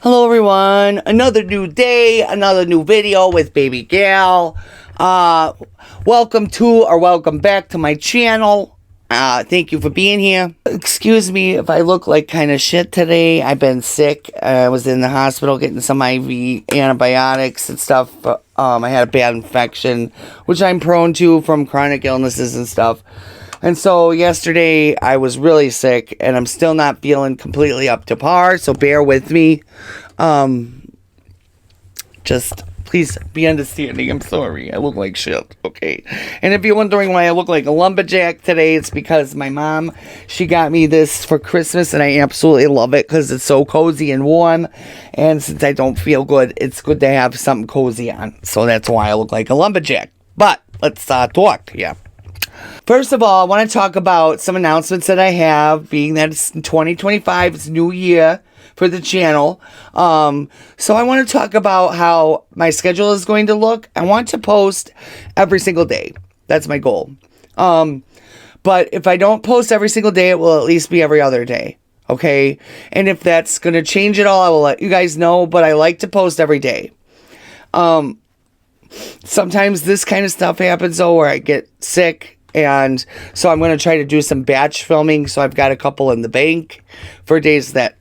Hello everyone, another new day, another new video with baby gal. Welcome to or welcome back to my channel. Thank you for being here. Excuse me if I look like kind of shit today. I've been sick. I was in the hospital getting some IV antibiotics and stuff. I had a bad infection, which I'm prone to from chronic illnesses and stuff. And so yesterday I was really sick and I'm still not feeling completely up to par, so bear with me. Just please be understanding. I'm sorry. I look like shit, okay? And if you're wondering why I look like a lumberjack today, it's because my mom, she got me this for Christmas and I absolutely love it because it's so cozy and warm. And since I don't feel good, it's good to have something cozy on. So that's why I look like a lumberjack. But let's talk here. First of all, I want to talk about some announcements that I have, being that it's 2025, it's new year for the channel. So I want to talk about how my schedule is going to look. I want to post every single day. That's my goal. But if I don't post every single day, it will at least be every other day. Okay? And if that's going to change at all, I will let you guys know, but I like to post every day. Sometimes this kind of stuff happens though, where I get sick. And so I'm going to try to do some batch filming. So I've got a couple in the bank for days that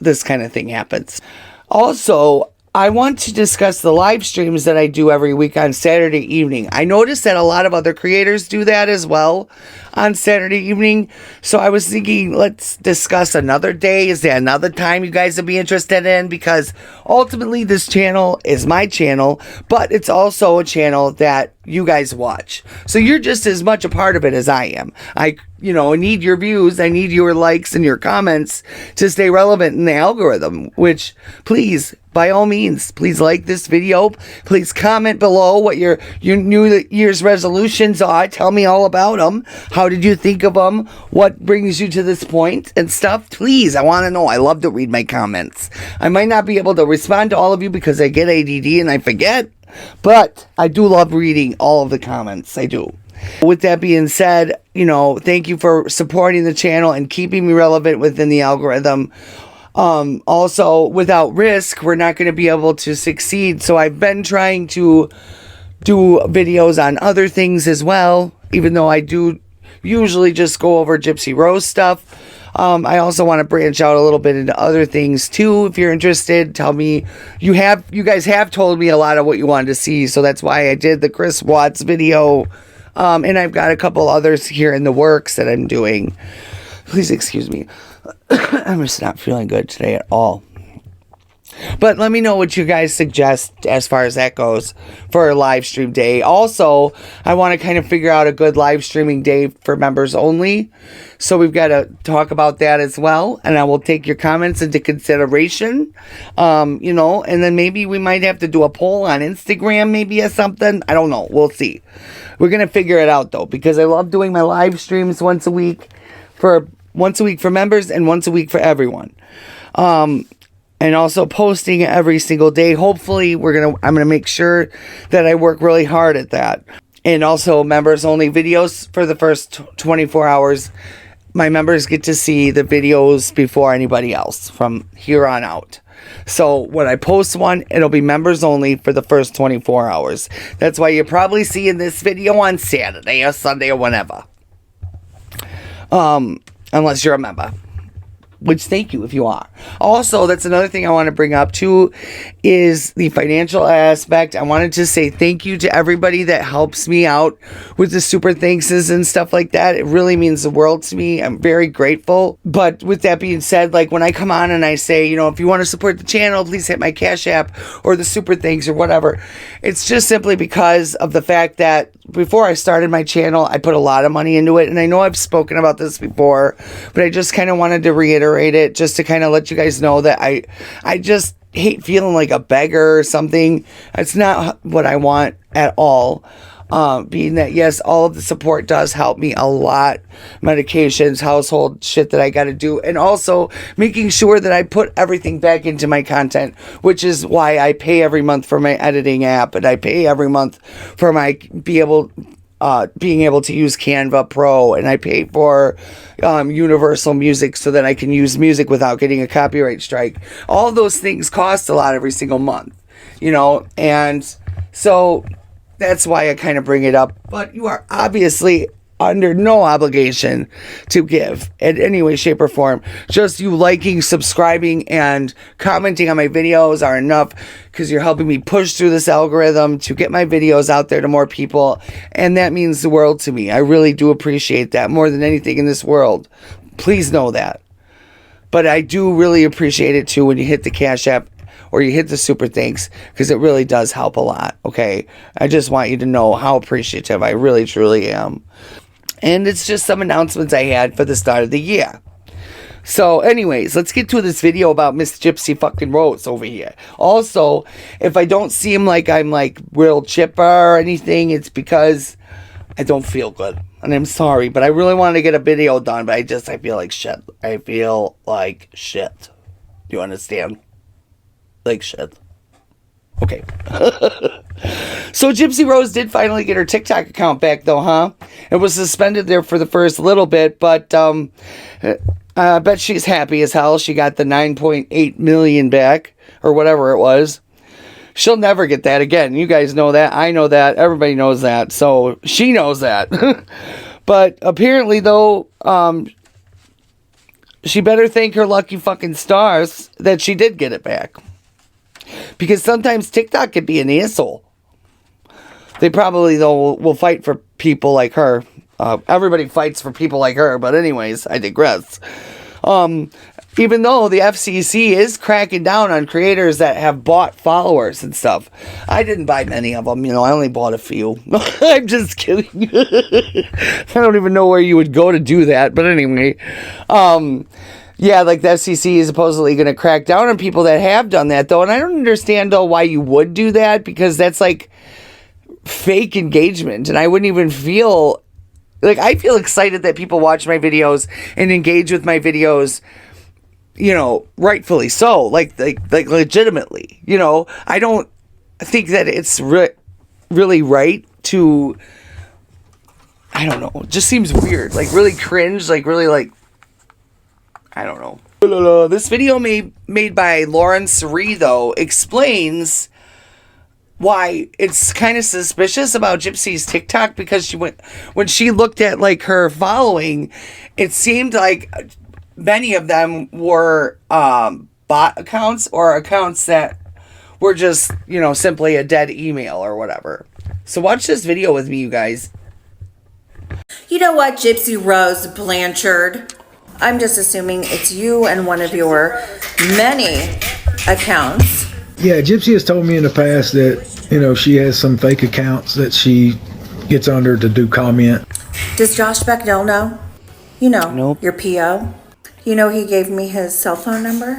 this kind of thing happens. Also, I want to discuss the live streams that I do every week on Saturday evening. I noticed that a lot of other creators do that as well on Saturday evening. So I was thinking, let's discuss another day. Is there another time you guys would be interested in? Because ultimately this channel is my channel, but it's also a channel that you guys watch. So you're just as much a part of it as I am. I need your views. I need your likes and your comments to stay relevant in the algorithm, which please, by all means, please like this video. Please comment below what your New Year's resolutions are. Tell me all about them. How did you think of them? What brings you to this point and stuff? Please, I want to know. I love to read my comments. I might not be able to respond to all of you because I get ADD and I forget, but I do love reading all of the comments. I do. With that being said, thank you for supporting the channel and keeping me relevant within the algorithm. Also, without risk, we're not going to be able to succeed. So I've been trying to do videos on other things as well, even though I do usually just go over Gypsy Rose stuff. I also want to branch out a little bit into other things too. If you're interested, tell me. You guys have told me a lot of what you wanted to see, so that's why I did the Chris Watts video. And I've got a couple others here in the works that I'm doing. Please excuse me. I'm just not feeling good today at all. But let me know what you guys suggest as far as that goes for a live stream day. Also, I want to kind of figure out a good live streaming day for members only. So we've got to talk about that as well. And I will take your comments into consideration. And then maybe we might have to do a poll on Instagram maybe or something. I don't know. We'll see. We're going to figure it out though, because I love doing my live streams once a week for members and once a week for everyone. And also posting every single day. Hopefully, I'm gonna make sure that I work really hard at that. And also members only videos for the first 24 hours. My members get to see the videos before anybody else from here on out. So when I post one, it'll be members only for the first 24 hours. That's why you're probably seeing this video on Saturday or Sunday or whenever. Unless you're a member. Which, thank you if you are. Also, that's another thing I want to bring up too, is the financial aspect. I wanted to say thank you to everybody that helps me out with the super thankses and stuff like that. It really means the world to me. I'm very grateful. But with that being said, like when I come on and I say, if you want to support the channel, please hit my Cash App or the super thanks or whatever. It's just simply because of the fact that before I started my channel, I put a lot of money into it. And I know I've spoken about this before, but I just kind of wanted to reiterate it just to kind of let you guys know that I just hate feeling like a beggar or something. It's not what I want at all. Being that, yes, all of the support does help me a lot. Medications, household shit that I got to do. And also making sure that I put everything back into my content, which is why I pay every month for my editing app. And I pay every month for my being able to use Canva Pro, and I pay for Universal Music so that I can use music without getting a copyright strike. All those things cost a lot every single month, you know, and so that's why I kind of bring it up. But you are obviously under no obligation to give in any way, shape, or form. Just you liking, subscribing, and commenting on my videos are enough, because you're helping me push through this algorithm to get my videos out there to more people, and that means the world to me. I really do appreciate that more than anything in this world. Please know that. But I do really appreciate it too when you hit the Cash App or you hit the super thanks, because it really does help a lot, okay? I just want you to know how appreciative I really, truly am. And it's just some announcements I had for the start of the year. So anyways, let's get to this video about Miss Gypsy fucking Rose over here. Also, if I don't seem like I'm like real chipper or anything, it's because I don't feel good. And I'm sorry, but I really wanted to get a video done, but I feel like shit. I feel like shit. Do you understand? Like shit. Okay. So Gypsy Rose did finally get her TikTok account back though, huh? It was suspended there for the first little bit, but I bet she's happy as hell. She got the 9.8 million back, or whatever it was. She'll never get that again. You guys know that. I know that. Everybody knows that. So she knows that. But apparently though, she better thank her lucky fucking stars that she did get it back. Because sometimes TikTok could be an asshole. They probably, though, will fight for people like her. Everybody fights for people like her, but anyways, I digress. Even though the FCC is cracking down on creators that have bought followers and stuff. I didn't buy many of them, you know, I only bought a few. I'm just kidding. I don't even know where you would go to do that, but anyway. Yeah, like the FCC is supposedly going to crack down on people that have done that, though. And I don't understand, though, why you would do that, because that's like fake engagement. And I wouldn't even feel like, I feel excited that people watch my videos and engage with my videos, you know, rightfully so, like legitimately. You know, I don't think that it's really right to, I don't know, it just seems weird, like really cringe, like really like, I don't know. This video made by Lauren Suri, though, explains why it's kind of suspicious about Gypsy's TikTok, because when she looked at like her following, it seemed like many of them were bot accounts or accounts that were just, you know, simply a dead email or whatever. So watch this video with me, you guys. You know what, Gypsy Rose Blanchard? I'm just assuming it's you and one of your many accounts. Yeah, Gypsy has told me in the past that, you know, she has some fake accounts that she gets under to do comment. Does Josh Becknell know? You know, Nope. Your PO. You know he gave me his cell phone number?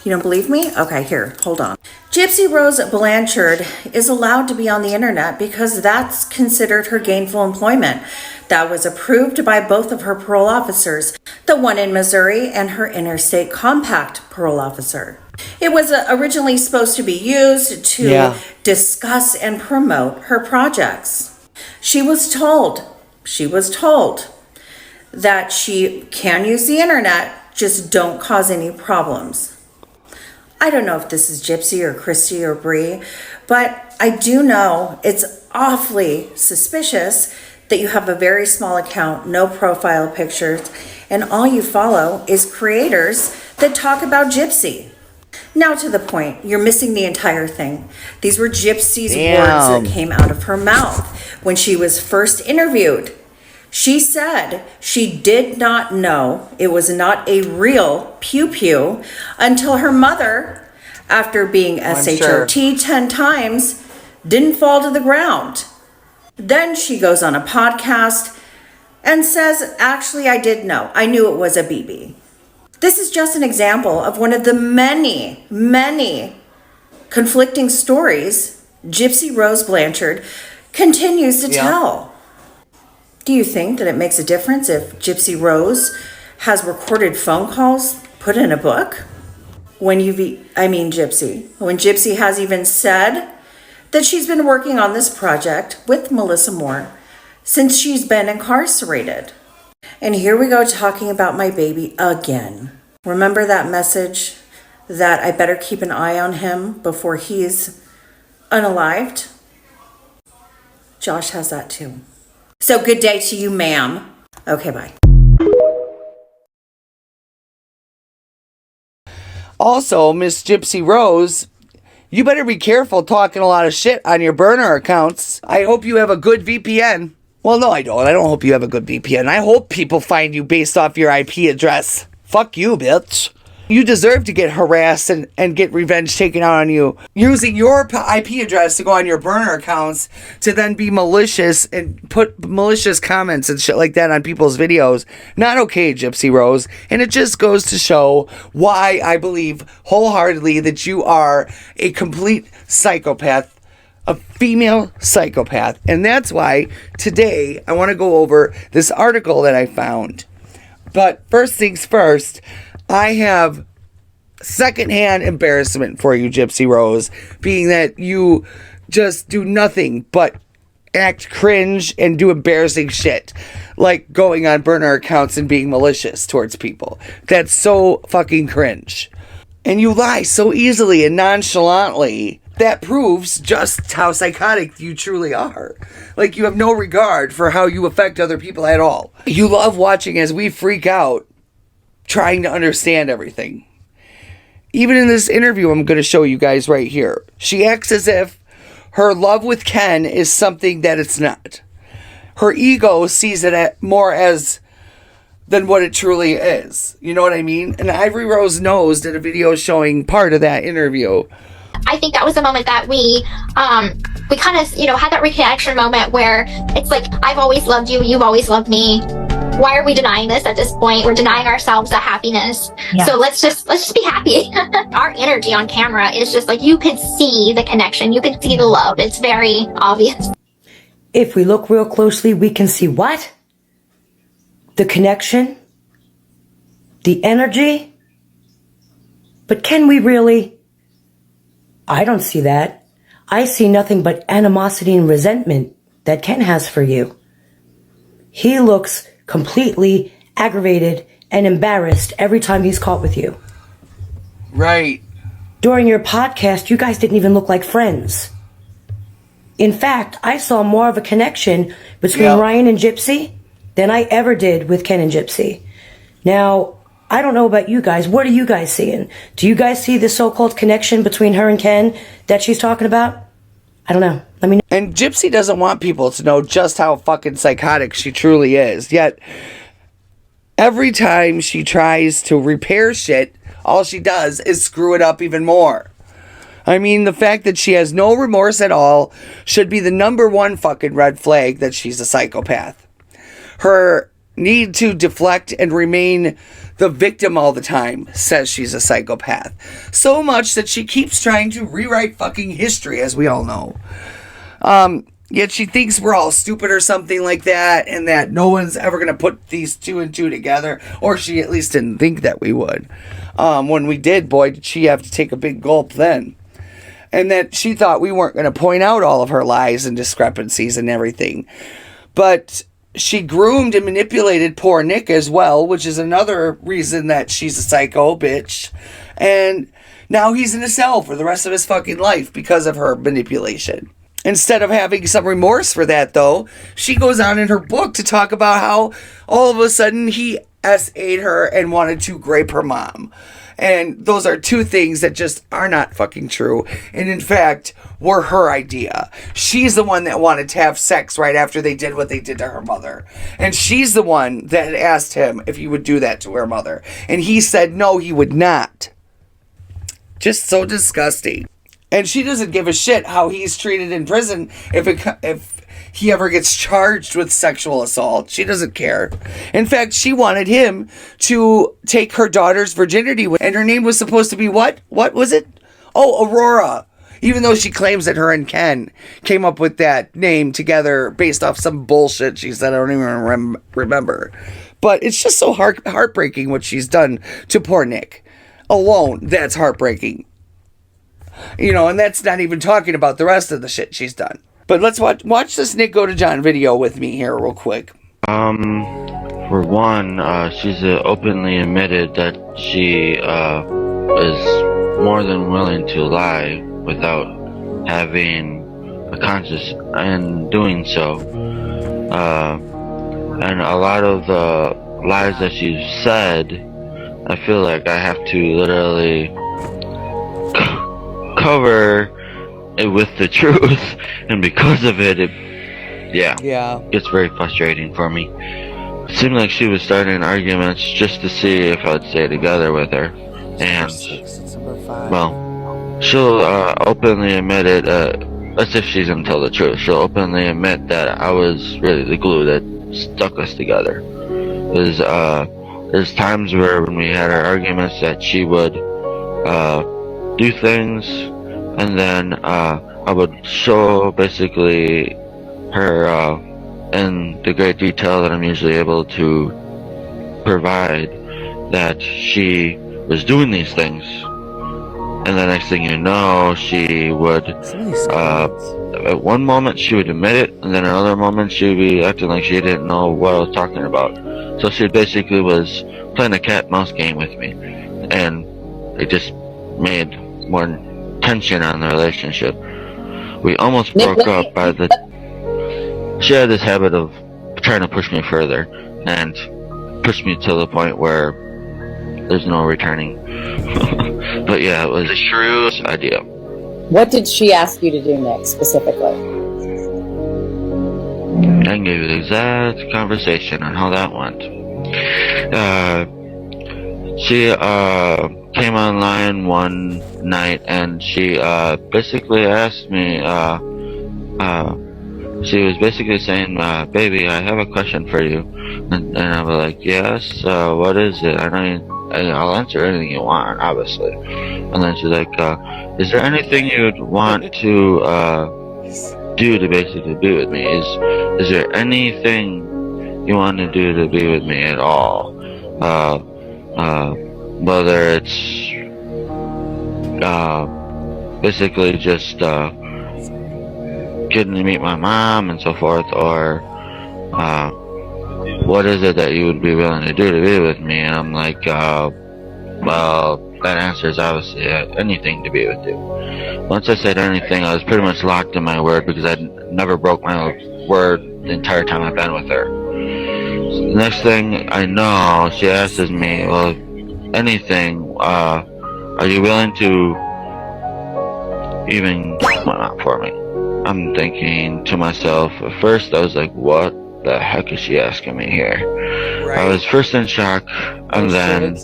You don't believe me? Okay, here, hold on. Gypsy Rose Blanchard is allowed to be on the internet because that's considered her gainful employment. That was approved by both of her parole officers, the one in Missouri and her interstate compact parole officer. It was originally supposed to be used to discuss and promote her projects. She was told that she can use the internet, just don't cause any problems. I don't know if this is Gypsy or Christy or Bree, but I do know it's awfully suspicious that you have a very small account, no profile pictures, and all you follow is creators that talk about Gypsy. Now to the point, you're missing the entire thing. These were Gypsy's words that came out of her mouth when she was first interviewed. She said she did not know it was not a real pew-pew until her mother, after being SHOT 10 times, didn't fall to the ground. Then she goes on a podcast and says, actually, I did know. I knew it was a BB. This is just an example of one of the many, many conflicting stories Gypsy Rose Blanchard continues to tell. Do you think that it makes a difference if Gypsy Rose has recorded phone calls put in a book? When Gypsy has even said that she's been working on this project with Melissa Moore since she's been incarcerated. And here we go talking about my baby again. Remember that message that I better keep an eye on him before he's unalived? Josh has that too. So good day to you, ma'am. Okay, bye. Also, Miss Gypsy Rose, you better be careful talking a lot of shit on your burner accounts. I hope you have a good VPN. Well, no, I don't. I don't hope you have a good VPN. I hope people find you based off your IP address. Fuck you, bitch. You deserve to get harassed and get revenge taken out on you. Using your IP address to go on your burner accounts to then be malicious and put malicious comments and shit like that on people's videos. Not okay, Gypsy Rose. And it just goes to show why I believe wholeheartedly that you are a complete psychopath. A female psychopath. And that's why today I want to go over this article that I found. But first things first, I have secondhand embarrassment for you, Gypsy Rose, being that you just do nothing but act cringe and do embarrassing shit, like going on burner accounts and being malicious towards people. That's so fucking cringe. And you lie so easily and nonchalantly. That proves just how psychotic you truly are. Like, you have no regard for how you affect other people at all. You love watching as we freak out trying to understand everything. Even in this interview I'm going to show you guys right here, she acts as if her love with Ken is something that it's not. Her ego sees it more as than what it truly is. You know what I mean? And Ivory Rose Knows did a video showing part of that interview. I think that was the moment that we kind of, had that reconnection moment where it's like, I've always loved you, you've always loved me. Why are we denying this at this point? We're denying ourselves that happiness. Yeah. So let's just be happy. Our energy on camera is just like, you can see the connection, you can see the love. It's very obvious. If we look real closely, we can see what? The connection? The energy? But can we really? I don't see that. I see nothing but animosity and resentment that Ken has for you. He looks completely aggravated and embarrassed every time he's caught with you. Right. During your podcast, you guys didn't even look like friends. In fact, I saw more of a connection between Ryan and Gypsy than I ever did with Ken and Gypsy. Now, I don't know about you guys. What are you guys seeing? Do you guys see the so-called connection between her and Ken that she's talking about? I don't know. Let me know. And Gypsy doesn't want people to know just how fucking psychotic she truly is. Yet, every time she tries to repair shit, all she does is screw it up even more. I mean, the fact that she has no remorse at all should be the number one fucking red flag that she's a psychopath. Her need to deflect and remain the victim all the time says she's a psychopath. So much that she keeps trying to rewrite fucking history, as we all know. Yet she thinks we're all stupid or something like that, and that no one's ever going to put these two and two together, or she at least didn't think that we would. When we did, boy, did she have to take a big gulp then. And that she thought we weren't going to point out all of her lies and discrepancies and everything. But she groomed and manipulated poor Nick as well, which is another reason that she's a psycho bitch. And now he's in a cell for the rest of his fucking life because of her manipulation. Instead of having some remorse for that, though, she goes on in her book to talk about how all of a sudden he SA'd her and wanted to grape her mom. And those are two things that just are not fucking true. And in fact, were her idea. She's the one that wanted to have sex right after they did what they did to her mother. And she's the one that asked him if he would do that to her mother. And he said no, he would not. Just so disgusting. And she doesn't give a shit how he's treated in prison if he ever gets charged with sexual assault. She doesn't care. In fact, she wanted him to take her daughter's virginity. And her name was supposed to be what? What was it? Oh, Aurora. Even though she claims that her and Ken came up with that name together based off some bullshit she said. I don't even remember. But it's just so heartbreaking what she's done to poor Nick. Alone, that's heartbreaking. You know, and that's not even talking about the rest of the shit she's done. But let's watch this Nick Godejohn video with me here real quick. For one, she's openly admitted that she is more than willing to lie without having a conscience in doing so. And a lot of the lies that she's said, I feel like I have to literally cover it with the truth, and because of it, gets very frustrating for me. It seemed like she was starting arguments just to see if I'd stay together with her, and well, she'll openly admit it. As if she's gonna tell the truth, she'll openly admit that I was really the glue that stuck us together. There's times where when we had our arguments that she would do things, and then I would show basically her in the great detail that I'm usually able to provide that she was doing these things. And the next thing you know, she would, at one moment she would admit it, and then another moment she would be acting like she didn't know what I was talking about. So she basically was playing a cat-mouse game with me, and it just made more tension on the relationship. We almost broke up by the... She had this habit of trying to push me further, and push me to the point where there's no returning. But yeah, it was a shrewd idea. What did she ask you to do next, specifically? I can give you the exact conversation on how that went. She came online one night and she basically asked me, she was basically saying, baby, I have a question for you. And I was like, yes, what is it? I'll answer anything you want, obviously. And then she's like, is there anything you'd want to do to basically be with me? Is there anything you want to do to be with me at all? Whether it's basically just getting to meet my mom and so forth, or what is it that you would be willing to do to be with me? And I'm like, well, that answer is obviously anything to be with you. Once I said anything, I was pretty much locked in my word because I never broke my word the entire time I've been with her. So the next thing I know, she asks me, well, anything, are you willing to even come out for me? I'm thinking to myself, at first I was like, what the heck is she asking me here? Right. I was first in shock, and then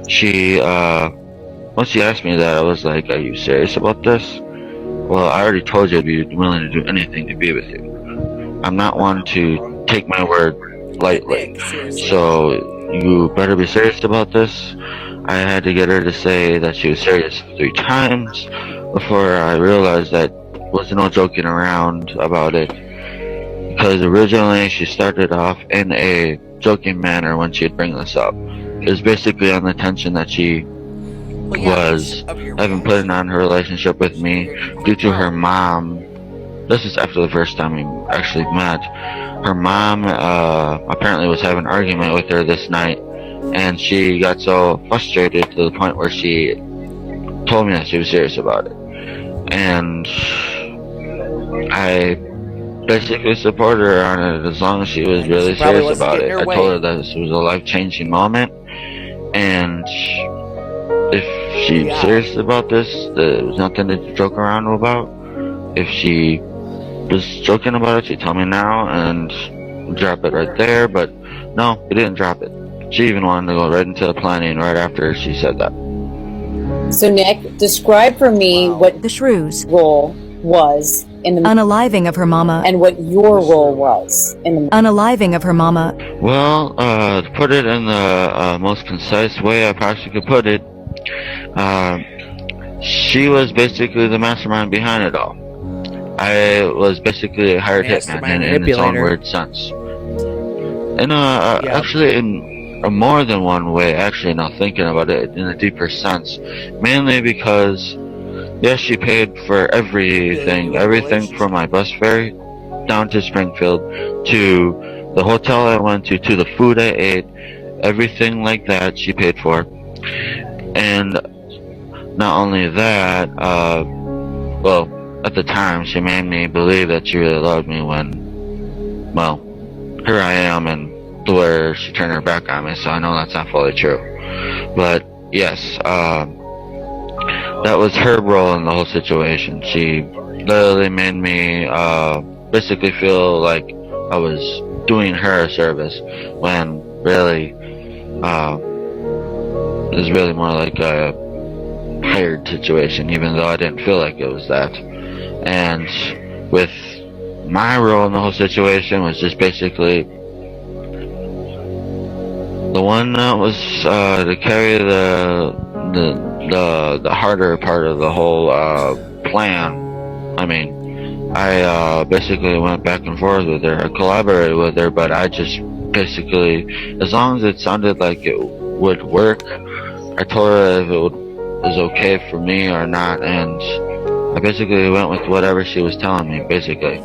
she, once she asked me that, I was like, are you serious about this? Well, I already told you I'd be willing to do anything to be with you. I'm not one to take my word lightly, so you better be serious about this. I had to get her to say that she was serious 3 times before I realized that was no joking around about it. Because originally she started off in a joking manner when she'd bring this up. It was basically on the tension that she was having put it on her relationship with me due to her mom. This is after the first time we actually met. Her mom apparently was having an argument with her this night, and she got so frustrated to the point where she told me that she was serious about it. And I basically supported her on it as long as she was really serious about it. I told her that this was a life-changing moment, and if she's serious about this, there was nothing to joke around about. If she was joking about it, she'd tell me now and drop it right there, but no, we didn't drop it. She even wanted to go right into the planning right after she said that. So Nick, describe for me what the Shrew's role was in the unaliving of her mama, and what your role was in the unaliving of her mama. Well, to put it in the most concise way I possibly could put it, she was basically the mastermind behind it all. I was basically a hired hitman in its own weird sense. And actually in more than one way, actually, now thinking about it in a deeper sense, mainly because Yes, she paid for everything from my bus fare down to Springfield, to the hotel I went to the food I ate, everything like that she paid for. And not only that, well, at the time she made me believe that she really loved me when, well, here I am and to where she turned her back on me, so I know that's not fully true. But yes, that was her role in the whole situation. She literally made me basically feel like I was doing her a service, when really it was really more like a hired situation, even though I didn't feel like it was that. And with my role in the whole situation was just basically the one that was to carry the harder part of the whole plan. I mean, I basically went back and forth with her. I collaborated with her, but I just basically, as long as it sounded like it would work, I told her if it was okay for me or not, and I basically went with whatever she was telling me, basically.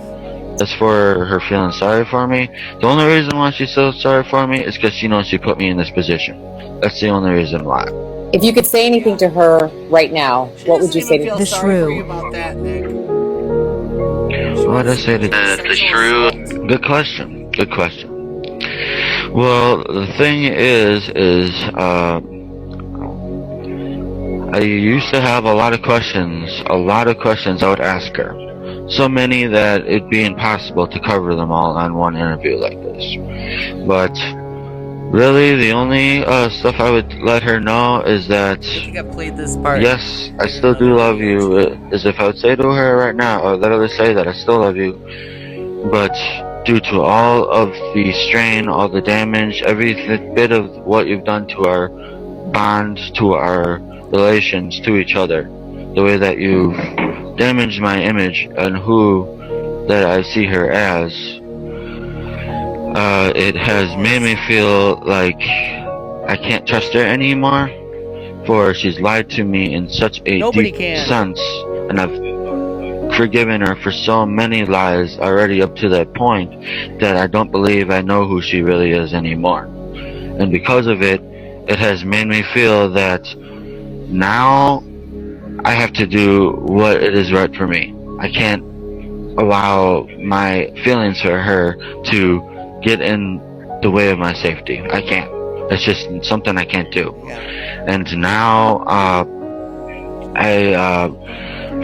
As for her feeling sorry for me, the only reason why she's so sorry for me is because she knows she put me in this position. That's the only reason why. If you could say anything to her right now, what would you say to her? The shrew. What did I say to the shrew? Good question. Good question. Well, the thing is I used to have a lot of questions I would ask her. So many that it'd be impossible to cover them all on one interview like this. But really, the only stuff I would let her know is that, I think I played this part. yes, I still do love you. As if I would say to her right now, I would literally say that I still love you. But due to all of the strain, all the damage, every bit of what you've done to our bond, to our relations to each other, the way that you've damaged my image and who that I see her as, it has made me feel like I can't trust her anymore, for she's lied to me in such a deep sense, and I've forgiven her for so many lies already up to that point that I don't believe I know who she really is anymore. And because of it, it has made me feel that now I have to do what it is right for me. I can't allow my feelings for her to get in the way of my safety. I can't. It's just something I can't do. And now I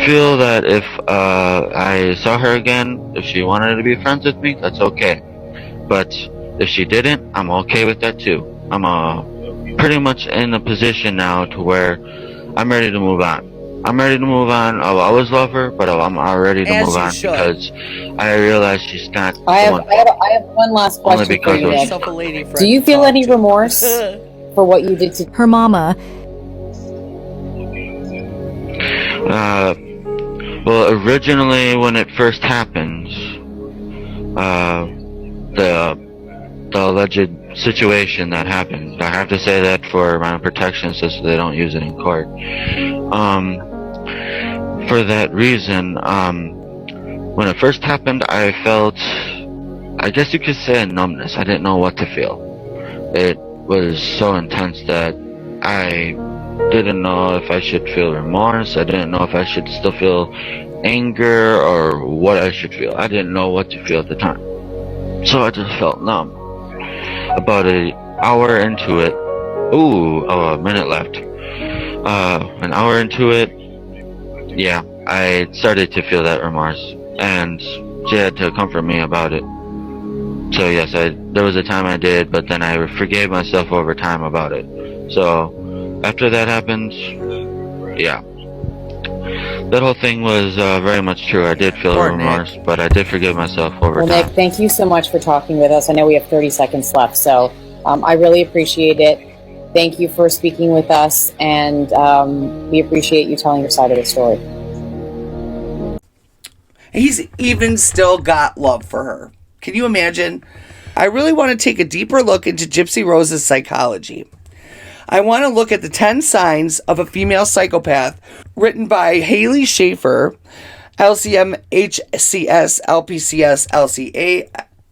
feel that if I saw her again, if she wanted to be friends with me, that's okay. But if she didn't, I'm okay with that too. I'm pretty much in a position now to where I'm ready to move on. I'm ready to move on. I'll always love her, but I'm ready to move on because I realize she's not. I have one last question for you, Nick. Do you feel any remorse for what you did to her mama? Well, originally when it first happened, the alleged situation that happened, I have to say that for my own protection, so they don't use it in court. For that reason, when it first happened, I felt, I guess you could say, a numbness. I didn't know what to feel. It was so intense that I didn't know if I should feel remorse. I didn't know if I should still feel anger or what I should feel. I didn't know what to feel at the time. So I just felt numb. About an hour into it, a minute left. An hour into it, yeah, I started to feel that remorse, and she had to comfort me about it. So yes, there was a time I did, but then I forgave myself over time about it. So after that happened, yeah, that whole thing was very much true. I did feel remorse, but I did forgive myself over time. Nick, thank you so much for talking with us. I know we have 30 seconds left, so I really appreciate it. Thank you for speaking with us, and we appreciate you telling your side of the story. He's even still got love for her. Can you imagine? I really want to take a deeper look into Gypsy Rose's psychology. I want to look at the 10 signs of a female psychopath written by Haley Schaefer, LCM, HCS, LPCS,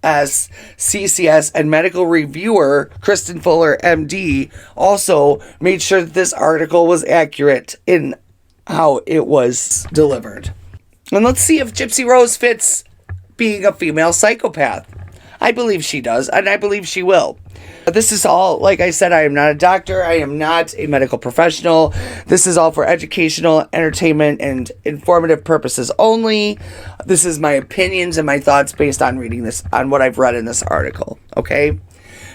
LCAS, CCS, and medical reviewer Kristen Fuller, MD, also made sure that this article was accurate in how it was delivered. And let's see if Gypsy Rose fits being a female psychopath. I believe she does, and I believe she will. This is all, like I said, I am not a doctor. I am not a medical professional. This is all for educational, entertainment, and informative purposes only. This is my opinions and my thoughts based on reading this, on what I've read in this article, okay?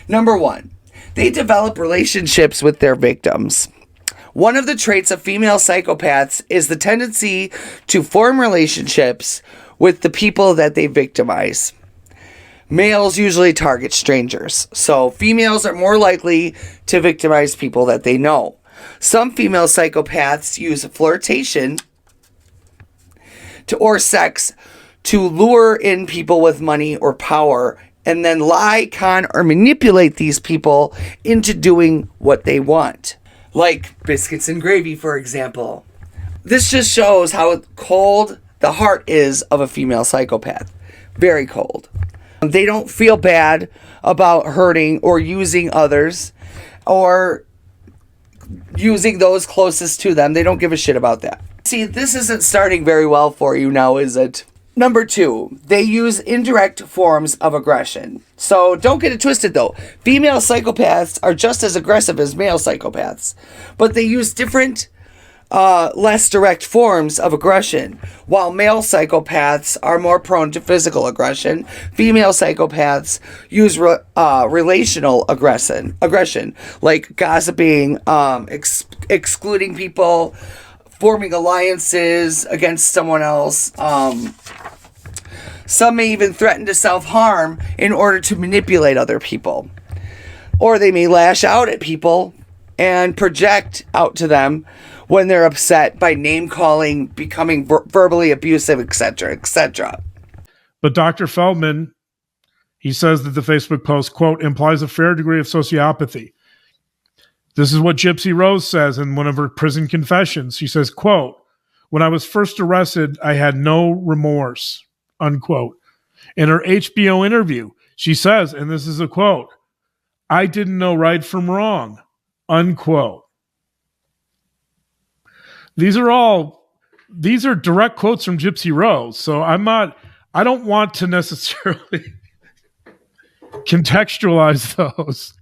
Number 1, they develop relationships with their victims. One of the traits of female psychopaths is the tendency to form relationships with the people that they victimize. Males usually target strangers, so females are more likely to victimize people that they know. Some female psychopaths use flirtation or sex to lure in people with money or power and then lie, con, or manipulate these people into doing what they want. Like biscuits and gravy, for example. This just shows how cold the heart is of a female psychopath. Very cold. They don't feel bad about hurting or using others or using those closest to them. They don't give a shit about that. See, this isn't starting very well for you now, is it? Number 2, they use indirect forms of aggression. So don't get it twisted though. Female psychopaths are just as aggressive as male psychopaths, but they use different less direct forms of aggression. While male psychopaths are more prone to physical aggression, female psychopaths use relational aggression, like gossiping, excluding people, forming alliances against someone else. Some may even threaten to self-harm in order to manipulate other people. Or they may lash out at people and project out to them when they're upset by name-calling, becoming verbally abusive, etc., etc. But Dr. Feldman, he says that the Facebook post, quote, implies a fair degree of sociopathy. This is what Gypsy Rose says in one of her prison confessions. She says, quote, when I was first arrested, I had no remorse, unquote. In her HBO interview, she says, and this is a quote, I didn't know right from wrong, unquote. These are direct quotes from Gypsy Rose. So I don't want to necessarily contextualize those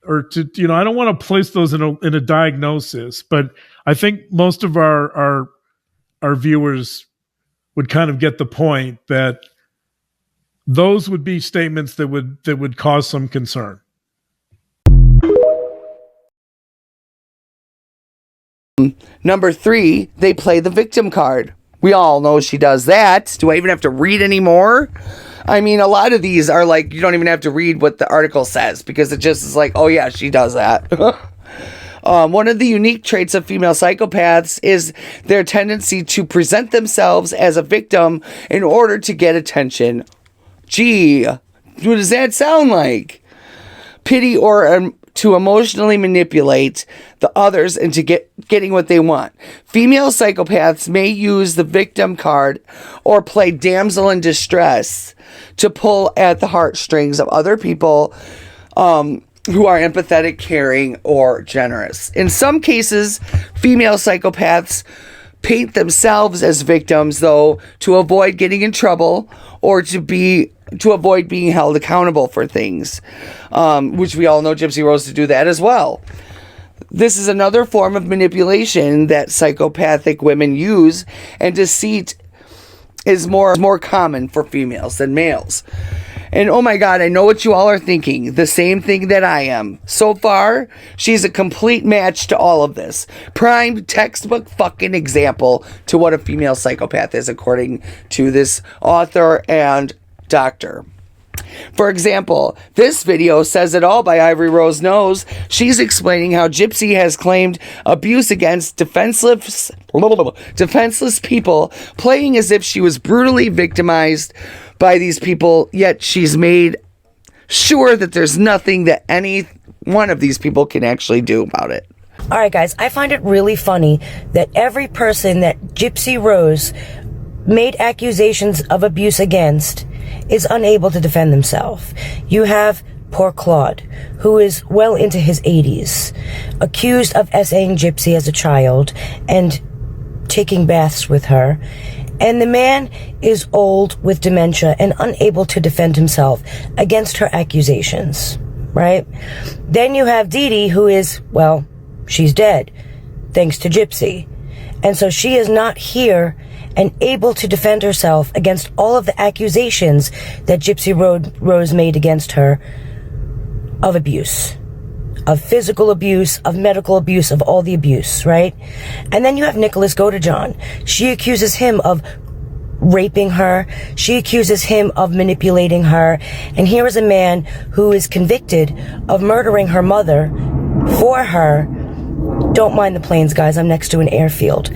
or to, I don't want to place those in a diagnosis, but I think most of our viewers would kind of get the point that those would be statements that would cause some concern. Number 3, they play the victim card. We all know she does that. Do I even have to read anymore? I mean, a lot of these are like, you don't even have to read what the article says because it just is like, oh yeah, she does that. One of the unique traits of female psychopaths is their tendency to present themselves as a victim in order to get attention. Gee, what does that sound like? Pity or to emotionally manipulate the others into getting what they want. Female psychopaths may use the victim card or play damsel in distress to pull at the heartstrings of other people who are empathetic, caring, or generous. In some cases, female psychopaths paint themselves as victims, though, to avoid getting in trouble or to avoid being held accountable for things, which we all know Gypsy Rose to do that as well. This is another form of manipulation that psychopathic women use, and deceit is more common for females than males. And oh my God, I know what you all are thinking. The same thing that I am. So far, she's a complete match to all of this. Prime textbook fucking example to what a female psychopath is, according to this author and doctor. For example, this video says it all by Ivory Rose Knows. She's explaining how Gypsy has claimed abuse against defenseless people, playing as if she was brutally victimized by these people, yet she's made sure that there's nothing that any one of these people can actually do about it. All right, guys, I find it really funny that every person that Gypsy Rose made accusations of abuse against is unable to defend themselves. You have poor Claude, who is well into his 80s, accused of SAing Gypsy as a child and taking baths with her. And the man is old with dementia and unable to defend himself against her accusations, right? Then you have Dee Dee, who is, well, she's dead, thanks to Gypsy. And so she is not here and able to defend herself against all of the accusations that Gypsy Rose made against her of abuse, of physical abuse, of medical abuse, of all the abuse, right? And then you have Nick Godejohn. She accuses him of raping her. She accuses him of manipulating her. And here is a man who is convicted of murdering her mother for her. Don't mind the planes, guys. I'm next to an airfield.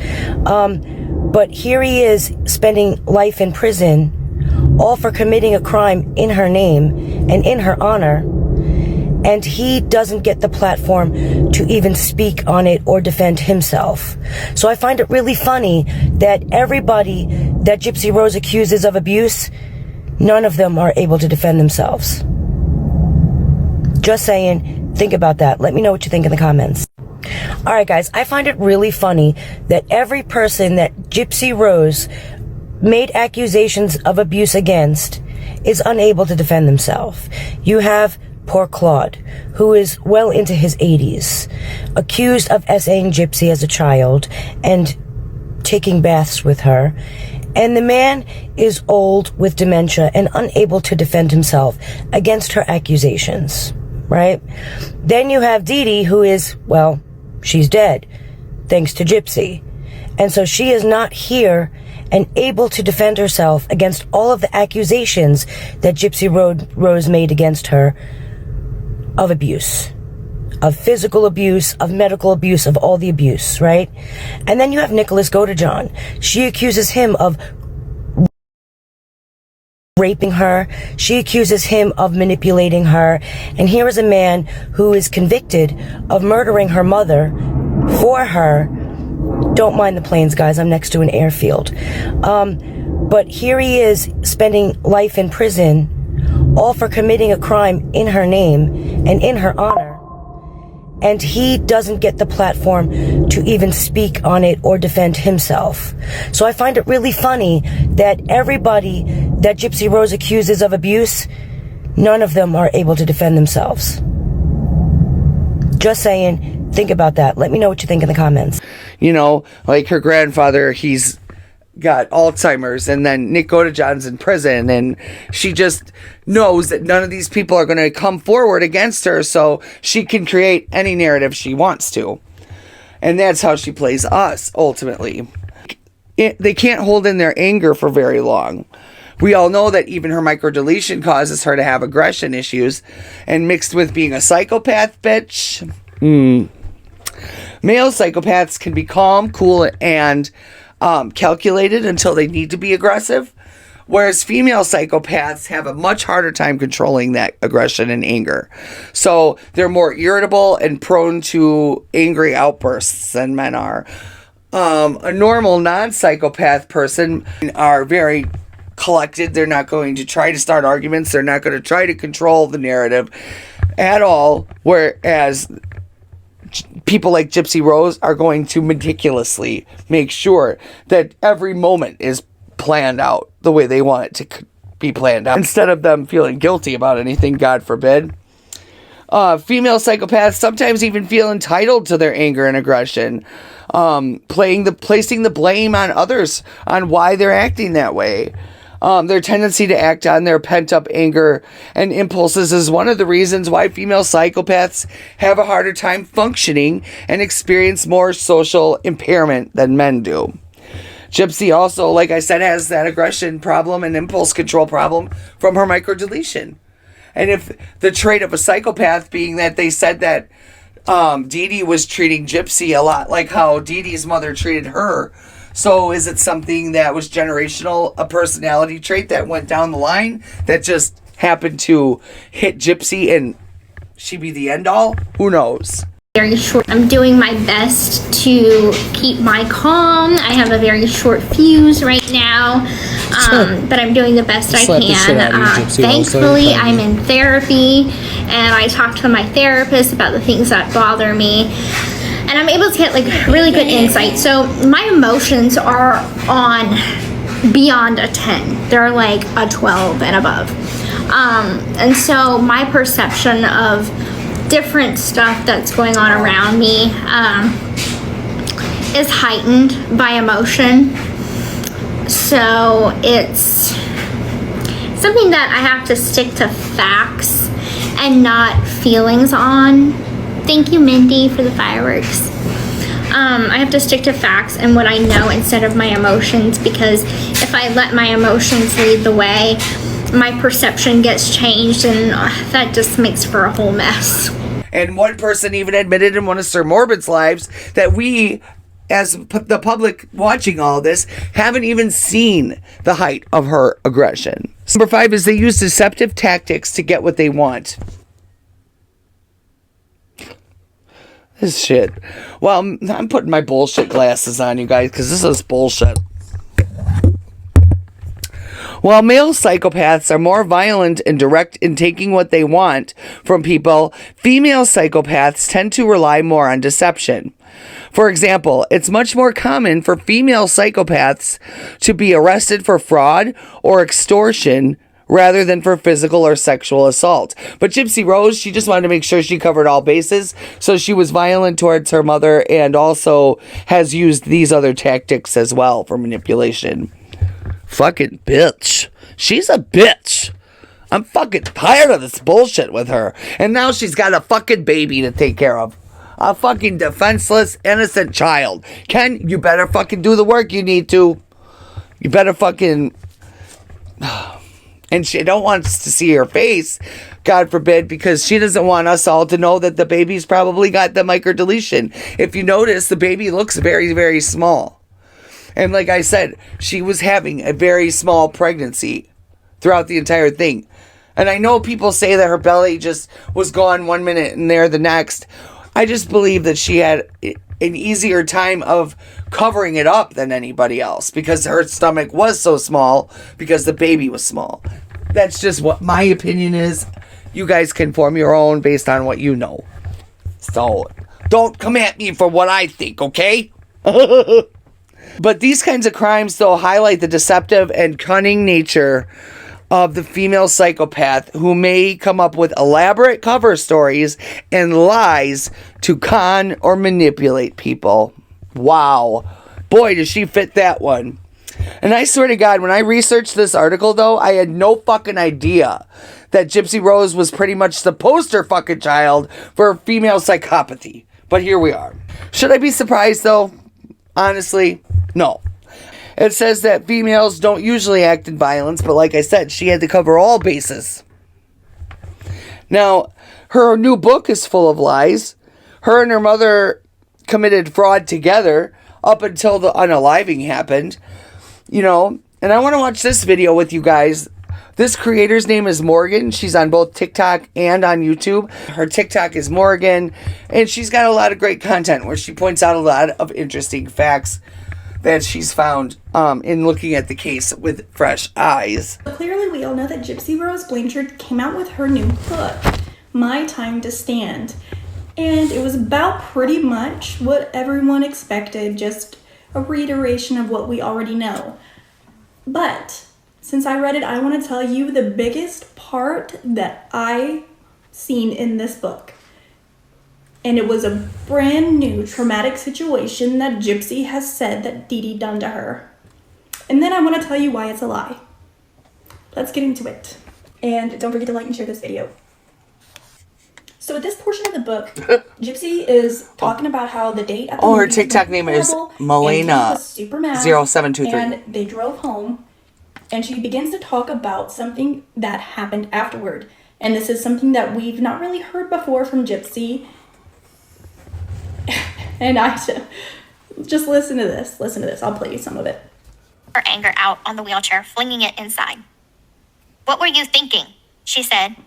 But here he is spending life in prison, all for committing a crime in her name and in her honor. And he doesn't get the platform to even speak on it or defend himself. So I find it really funny that everybody that Gypsy Rose accuses of abuse, none of them are able to defend themselves. Just saying, think about that. Let me know what you think in the comments. All right, guys, I find it really funny that every person that Gypsy Rose made accusations of abuse against is unable to defend themselves. You have poor Claude, who is well into his 80s, accused of SAing Gypsy as a child and taking baths with her. And the man is old with dementia and unable to defend himself against her accusations, right? Then you have Dee Dee, who is, well, she's dead, thanks to Gypsy. And so she is not here and able to defend herself against all of the accusations that Gypsy Rose made against her of abuse, of physical abuse, of medical abuse, of all the abuse, right? And then you have Nick Godejohn. She accuses him of raping her. She accuses him of manipulating her. And here is a man who is convicted of murdering her mother for her. Don't mind the planes, guys. I'm next to an airfield. But here he is spending life in prison, all for committing a crime in her name and in her honor. And he doesn't get the platform to even speak on it or defend himself. So I find it really funny that everybody that Gypsy Rose accuses of abuse, none of them are able to defend themselves. Just saying, think about that. Let me know what you think in the comments. You know, like her grandfather, he's got Alzheimer's, and then Nick Godejohn's in prison, and she just knows that none of these people are going to come forward against her, so she can create any narrative she wants to. And that's how she plays us, ultimately. They can't hold in their anger for very long. We all know that even her microdeletion causes her to have aggression issues, and mixed with being a psychopath, bitch. Male psychopaths can be calm, cool, and calculated until they need to be aggressive, whereas female psychopaths have a much harder time controlling that aggression and anger. So they're more irritable and prone to angry outbursts than men are. A normal non-psychopath person are very collected. They're not going to try to start arguments. They're not going to try to control the narrative at all, whereas people like Gypsy Rose are going to meticulously make sure that every moment is planned out the way they want it to be planned out, instead of them feeling guilty about anything, God forbid. Female psychopaths sometimes even feel entitled to their anger and aggression, placing the blame on others on why they're acting that way. Their tendency to act on their pent-up anger and impulses is one of the reasons why female psychopaths have a harder time functioning and experience more social impairment than men do. Gypsy also, like I said, has that aggression problem and impulse control problem from her microdeletion. And if the trait of a psychopath being that they said that Dee Dee was treating Gypsy a lot like how Dee Dee's mother treated her, so is it something that was generational, a personality trait that went down the line that just happened to hit Gypsy and she be the end all? Who knows? very short. I'm doing my best to keep my calm. I have a very short fuse right now, but I'm doing the best I can. Thankfully, I'm in therapy, and I talk to my therapist about the things that bother me, and I'm able to get like really good insight. So my emotions are on beyond a 10. They're like a 12 and above. And so my perception of different stuff that's going on around me is heightened by emotion. So it's something that I have to stick to facts and not feelings on. Thank you, Mindy, for the fireworks. I have to stick to facts and what I know instead of my emotions, because if I let my emotions lead the way, my perception gets changed, and that just makes for a whole mess. And one person even admitted in one of Sir Morbid's lives that we, as the public watching all this, haven't even seen the height of her aggression. Number 5 is they use deceptive tactics to get what they want. This shit. Well, I'm putting my bullshit glasses on, you guys, because this is bullshit. While male psychopaths are more violent and direct in taking what they want from people, female psychopaths tend to rely more on deception. For example, it's much more common for female psychopaths to be arrested for fraud or extortion rather than for physical or sexual assault. But Gypsy Rose, she just wanted to make sure she covered all bases, so she was violent towards her mother and also has used these other tactics as well for manipulation. Fucking bitch. She's a bitch. I'm fucking tired of this bullshit with her. And now she's got a fucking baby to take care of. A fucking defenseless, innocent child. Ken, you better fucking do the work you need to. You better fucking... And she don't want us to see her face, God forbid, because she doesn't want us all to know that the baby's probably got the microdeletion. If you notice, the baby looks very, very small. And like I said, she was having a very small pregnancy throughout the entire thing. And I know people say that her belly just was gone 1 minute and there the next. I just believe that she had an easier time of covering it up than anybody else, because her stomach was so small because the baby was small. That's just what my opinion is. You guys can form your own based on what you know. So don't come at me for what I think, okay? But these kinds of crimes, though, highlight the deceptive and cunning nature of the female psychopath, who may come up with elaborate cover stories and lies to con or manipulate people. Wow. Boy, does she fit that one. And I swear to God, when I researched this article, though, I had no fucking idea that Gypsy Rose was pretty much the poster fucking child for female psychopathy. But here we are. Should I be surprised, though? Honestly, no. It says that females don't usually act in violence, but like I said, she had to cover all bases. Now, her new book is full of lies. Her and her mother committed fraud together up until the unaliving happened. You know, and I want to watch this video with you guys. This creator's name is Morgan. She's on both TikTok and on YouTube. Her TikTok is Morgan, and she's got a lot of great content where she points out a lot of interesting facts that she's found in looking at the case with fresh eyes. Clearly, we all know that Gypsy Rose Blanchard came out with her new book, My Time to Stand. And it was about pretty much what everyone expected, just a reiteration of what we already know. But since I read it, I want to tell you the biggest part that I seen in this book. And it was a brand new traumatic situation that Gypsy has said that Dee Dee done to her. And then I want to tell you why it's a lie. Let's get into it. And don't forget to like and share this video. So at this portion of the book, Gypsy is talking about how the date at the her TikTok name is Melena0723. And they drove home, and she begins to talk about something that happened afterward. And this is something that we've not really heard before from Gypsy. And I just listen to this. Listen to this. I'll play you some of it. Her anger out on the wheelchair, flinging it inside. "What were you thinking?" she said.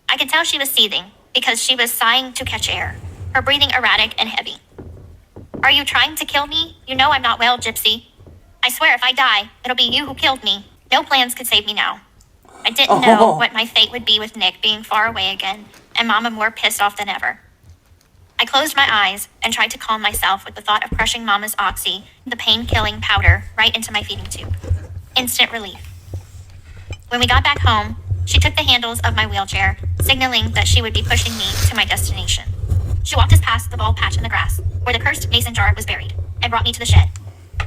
I could tell she was seething because she was sighing to catch air. her breathing erratic and heavy. Are you trying to kill me? You know I'm not well, Gypsy. I swear if I die, it'll be you who killed me. No plans could save me now. I didn't know what my fate would be with Nick being far away again, and Mama more pissed off than ever. I closed my eyes and tried to calm myself with the thought of crushing Mama's oxy, the pain-killing powder, right into my feeding tube. Instant relief. When we got back home, she took the handles of my wheelchair, signaling that she would be pushing me to my destination. She walked us past the bald patch in the grass, where the cursed mason jar was buried, and brought me to the shed.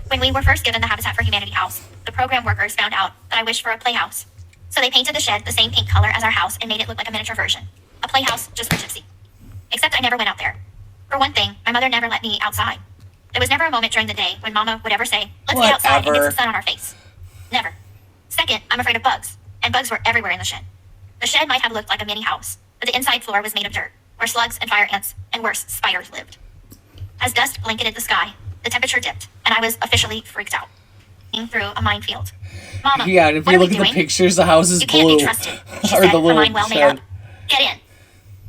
When we were first given the Habitat for Humanity house, the program workers found out that I wished for a playhouse. So they painted the shed the same paint color as our house and made it look like a miniature version. A playhouse just for Gypsy. Except I never went out there. For one thing, my mother never let me outside. There was never a moment during the day when Mama would ever say, let's get outside and get some sun on our face. Never. Second, I'm afraid of bugs, and bugs were everywhere in the shed. The shed might have looked like a mini house, but the inside floor was made of dirt, where slugs and fire ants, and worse, spiders lived. As dust blanketed the sky, the temperature dipped, and I was officially freaked out. Through a minefield. Mama, Yeah, and if you look at the pictures, the house is you blue. can't be trusted, she Or said, the her little mind well made shed. up. Get in.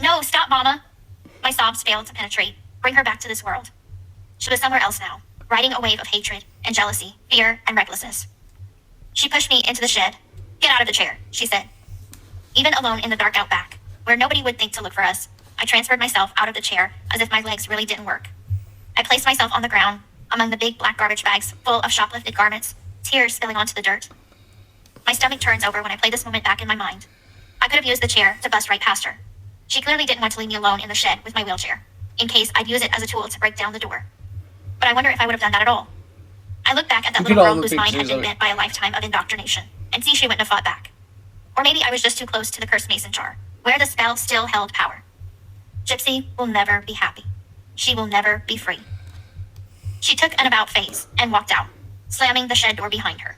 No, stop, Mama. My sobs failed to penetrate. Bring her back to this world. She was somewhere else now, riding a wave of hatred and jealousy, fear and recklessness. She pushed me into the shed. Get out of the chair, she said. Even alone in the dark out back, where nobody would think to look for us, I transferred myself out of the chair as if my legs really didn't work. I placed myself on the ground, among the big black garbage bags full of shoplifted garments, tears spilling onto the dirt. My stomach turns over when I play this moment back in my mind. I could have used the chair to bust right past her. She clearly didn't want to leave me alone in the shed with my wheelchair, in case I'd use it as a tool to break down the door. But I wonder if I would have done that at all. I look back at that Look little at all girl the whose mind had pictures been of it. bent by a lifetime of indoctrination, and see she wouldn't have fought back. Or maybe I was just too close to the cursed mason jar, where the spell still held power. Gypsy will never be happy. She will never be free. She took an about face and walked out, slamming the shed door behind her.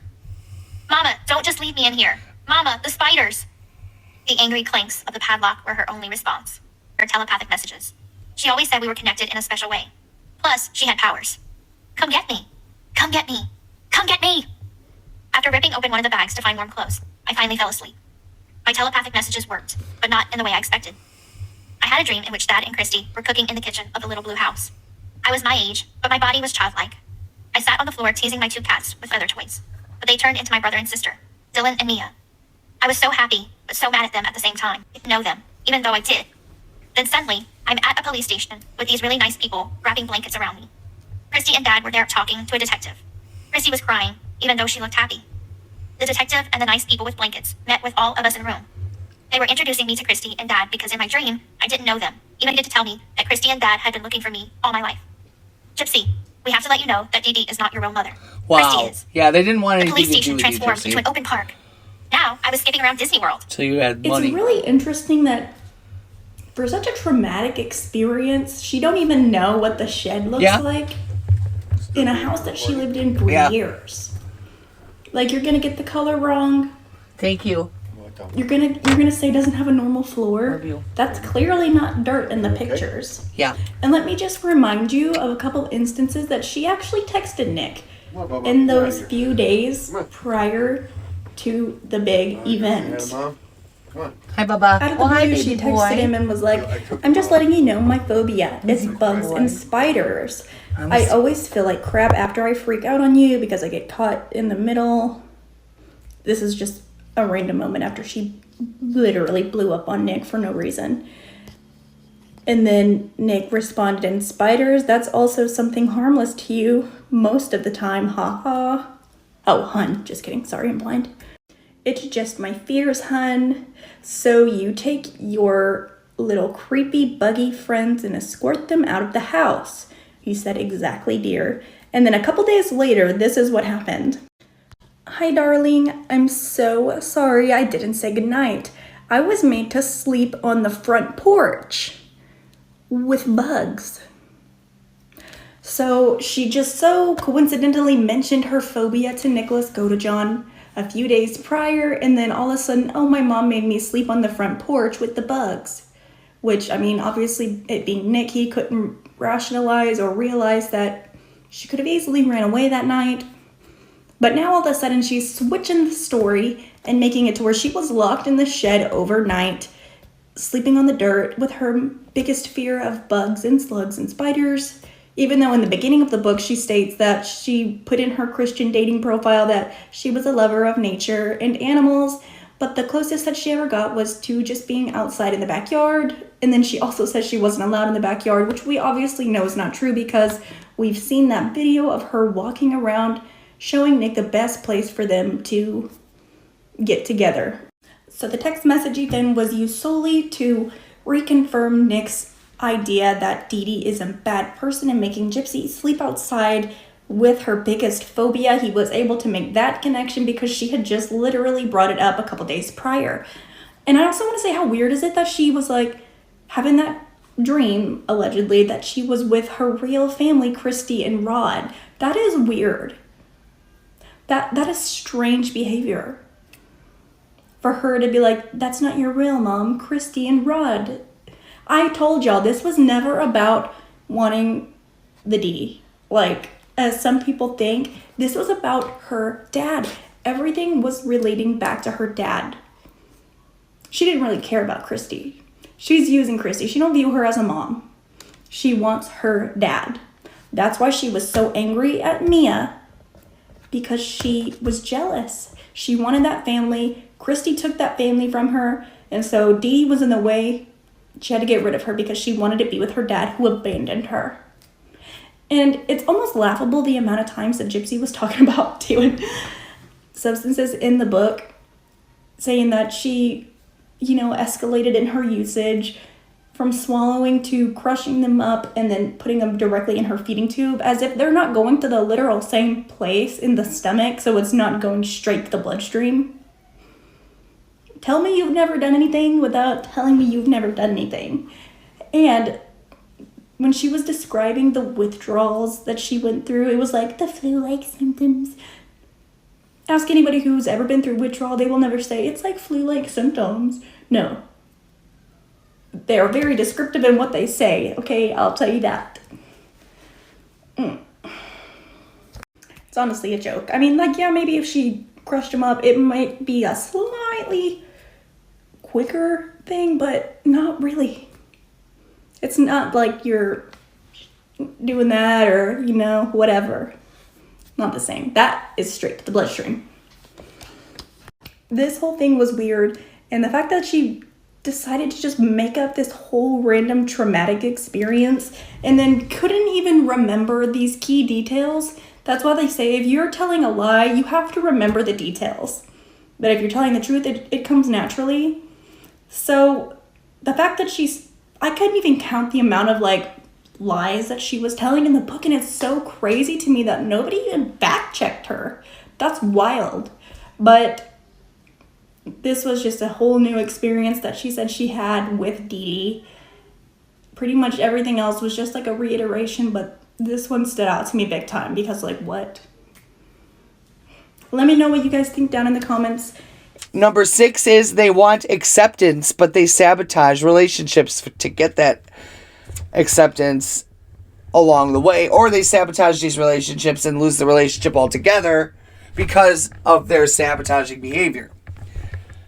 Mama, don't just leave me in here. Mama, the spiders. The angry clanks of the padlock were her only response. Her telepathic messages. She always said we were connected in a special way. Plus, she had powers. Come get me. Come get me. Come get me. After ripping open one of the bags to find warm clothes, I finally fell asleep. My telepathic messages worked, but not in the way I expected. I had a dream in which Dad and Christy were cooking in the kitchen of the little blue house. I was my age, but my body was childlike. I sat on the floor teasing my two cats with feather toys, but they turned into my brother and sister, Dylan and Mia. I was so happy, but so mad at them at the same time. I didn't know them, even though I did. Then suddenly, I'm at a police station with these really nice people wrapping blankets around me. Christy and Dad were there talking to a detective. Christy was crying, even though she looked happy. The detective and the nice people with blankets met with all of us in the room. They were introducing me to Christy and Dad because in my dream, I didn't know them, even get to tell me that Christy and Dad had been looking for me all my life. Gypsy, we have to let you know that Dee Dee is not your real mother. Wow. Christy is. Yeah, they didn't want The anything police to do station with you, transformed into an Gypsy. open park. Now, I was skipping around Disney World. So you had money. It's really interesting that for such a traumatic experience, she don't even know what the shed looks like in a house that she lived in for years. Like, you're gonna get the color wrong. Thank you. You're gonna say it doesn't have a normal floor. That's clearly not dirt in the pictures. Yeah. And let me just remind you of a couple instances that she actually texted Nick in those few days prior to the big event. Hi, Baba. Out of the blue, she texted him and was like, I'm just letting you know my phobia is bugs and spiders. I always feel like crap after I freak out on you because I get caught in the middle. This is just a random moment after she literally blew up on Nick for no reason. And then Nick responded in spiders. That's also something harmless to you most of the time. Ha ha. Oh, hun. Just kidding. Sorry, I'm blind. It's just my fears, hun. So you take your little creepy buggy friends and escort them out of the house. You said exactly, dear. And then a couple days later, this is what happened. Hi, darling. I'm so sorry I didn't say goodnight. I was made to sleep on the front porch with bugs. So she just so coincidentally mentioned her phobia to Nick Godejohn a few days prior, and then all of a sudden, oh, my mom made me sleep on the front porch with the bugs. Which, I mean, obviously, it being Nick, he couldn't rationalize or realize that she could have easily ran away that night. But now all of a sudden she's switching the story and making it to where she was locked in the shed overnight sleeping on the dirt with her biggest fear of bugs and slugs and spiders. Even though in the beginning of the book she states that she put in her Christian dating profile that she was a lover of nature and animals, but the closest that she ever got was to just being outside in the backyard. And then she also says she wasn't allowed in the backyard, which we obviously know is not true because we've seen that video of her walking around showing Nick the best place for them to get together. So the text messaging then was used solely to reconfirm Nick's idea that Dee Dee is a bad person and making Gypsy sleep outside with her biggest phobia. He was able to make that connection because she had just literally brought it up a couple days prior. And I also want to say, how weird is it that she was like having that dream, allegedly, that she was with her real family, Christy and Rod. That is weird. That is strange behavior. For her to be like, that's not your real mom, Christy and Rod. I told y'all, this was never about wanting the Dee Dee. Like, as some people think, this was about her dad. Everything was relating back to her dad. She didn't really care about Christy. She's using Christy. She don't view her as a mom. She wants her dad. That's why she was so angry at Mia, because she was jealous. She wanted that family. Christy took that family from her, and so Dee Dee was in the way. She had to get rid of her because she wanted to be with her dad, who abandoned her. And it's almost laughable the amount of times that Gypsy was talking about doing substances in the book, saying that she, escalated in her usage from swallowing to crushing them up and then putting them directly in her feeding tube, as if they're not going to the literal same place in the stomach, so it's not going straight to the bloodstream. Tell me you've never done anything without telling me you've never done anything. And when she was describing the withdrawals that she went through, it was like the flu-like symptoms. Ask anybody who's ever been through withdrawal, they will never say, it's like flu-like symptoms. No. They're very descriptive in what they say, okay? I'll tell you that. It's honestly a joke. I mean, maybe if she crushed him up, it might be a slightly quicker thing, but not really. It's not like you're doing that or, whatever. Not the same. That is straight to the bloodstream. This whole thing was weird, and the fact that she decided to just make up this whole random traumatic experience and then couldn't even remember these key details. That's why they say if you're telling a lie, you have to remember the details. But if you're telling the truth, it comes naturally. So the fact that I couldn't even count the amount of lies that she was telling in the book, and it's so crazy to me that nobody even fact-checked her. That's wild. But this was just a whole new experience that she said she had with Dee Dee. Pretty much everything else was just a reiteration, but this one stood out to me big time because what? Let me know what you guys think down in the comments. Number 6 is they want acceptance, but they sabotage relationships to get that acceptance along the way, or they sabotage these relationships and lose the relationship altogether because of their sabotaging behavior.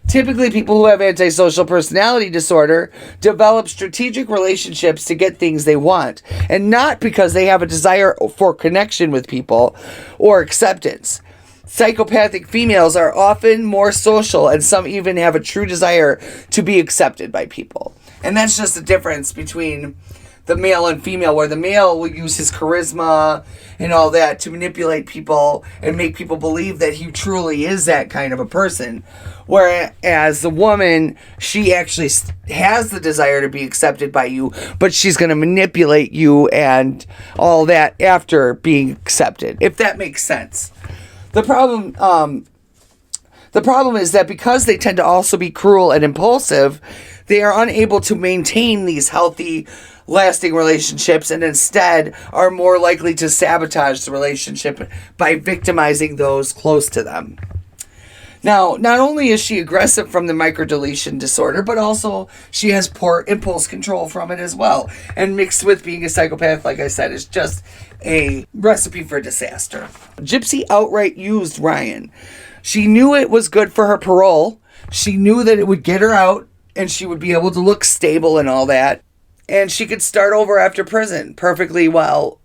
Typically, people who have antisocial personality disorder develop strategic relationships to get things they want, and not because they have a desire for connection with people or acceptance. Psychopathic females are often more social, and some even have a true desire to be accepted by people. And that's just the difference between the male and female, where the male will use his charisma and all that to manipulate people and make people believe that he truly is that kind of a person. Whereas the woman, she actually has the desire to be accepted by you, but she's going to manipulate you and all that after being accepted, if that makes sense. The problem is that because they tend to also be cruel and impulsive, they are unable to maintain these healthy, lasting relationships, and instead are more likely to sabotage the relationship by victimizing those close to them. Now, not only is she aggressive from the microdeletion disorder, but also she has poor impulse control from it as well. And mixed with being a psychopath, like I said, is just a recipe for disaster. Gypsy outright used Ryan. She knew it was good for her parole. She knew that it would get her out and she would be able to look stable and all that. And she could start over after prison perfectly well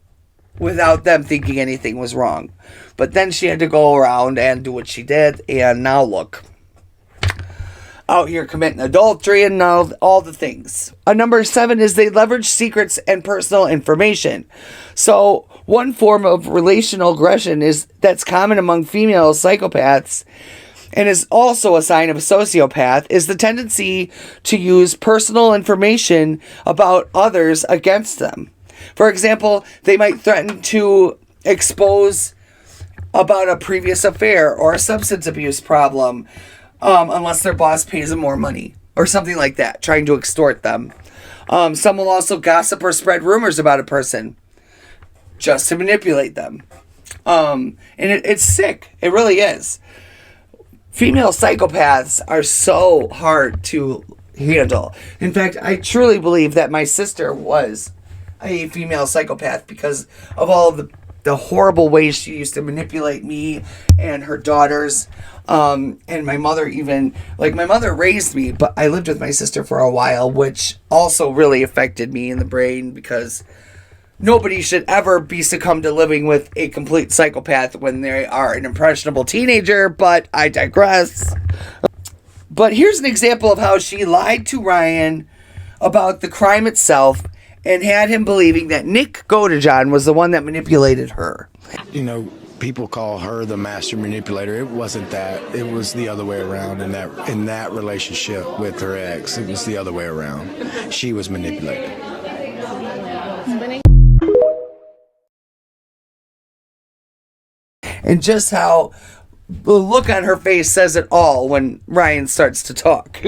without them thinking anything was wrong. But then she had to go around and do what she did, and now look. Out here committing adultery and all the things. Number 7 is they leverage secrets and personal information. So one form of relational aggression that's common among female psychopaths and is also a sign of a sociopath is the tendency to use personal information about others against them. For example, they might threaten to expose about a previous affair or a substance abuse problem unless their boss pays them more money or something like that, trying to extort them. Some will also gossip or spread rumors about a person just to manipulate them. And it's sick. It really is. Female psychopaths are so hard to handle. In fact, I truly believe that my sister was a female psychopath because of all of the horrible ways she used to manipulate me and her daughters. And my mother even, like my mother raised me, but I lived with my sister for a while, which also really affected me in the brain because nobody should ever be succumbed to living with a complete psychopath when they are an impressionable teenager, but I digress. But here's an example of how she lied to Ryan about the crime itself and had him believing that Nick Godejohn was the one that manipulated her. You know, people call her the master manipulator. It wasn't that. It was the other way around in that relationship with her ex. It was the other way around. She was manipulated. And just how the look on her face says it all when Ryan starts to talk.